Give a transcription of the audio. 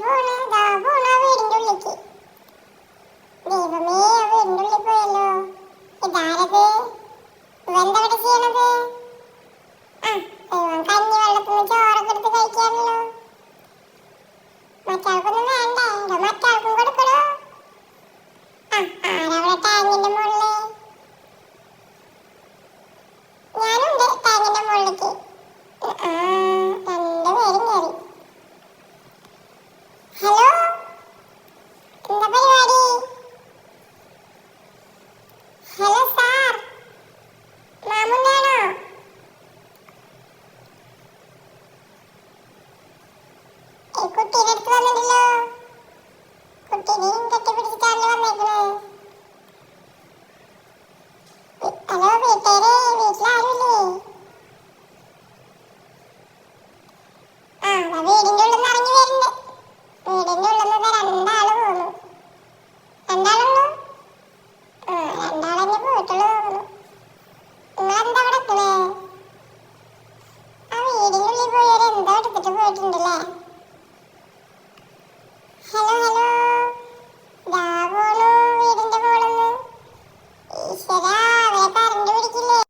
പോണ് ദാ പോണ വീടിന്റെ ഉള്ളിലേക്ക്. ദൈവമേ, ആ വീടിന്റെ ഉള്ളിൽ പോയല്ലോ. ഇതാരത്? ഇവന്താ ഇവിടെ ചെയ്യണത്? ദൈവം, കഞ്ഞി വെള്ളത്തിന്ന് ചോറൊക്കെ എടുത്ത് കഴിക്കാണല്ലോ. മറ്റാൾക്കൊന്നും വേണ്ടേ? മറ്റാൾക്കും കൊടുക്കണോ? ആരവിടെ ടാങ്കിന്റെ മുകളില്? ഞാനുണ്ട് ടാങ്കിന്റെ മുകളിലേക്ക്. രണ്ടുപേരും കയറി. ഹലോ, എന്താ പരിപാടി? ഹലോ സാർ, മാമുണ്ടാണോ? കുട്ടീടെ അടുത്ത് വന്നിട്ടില്ല.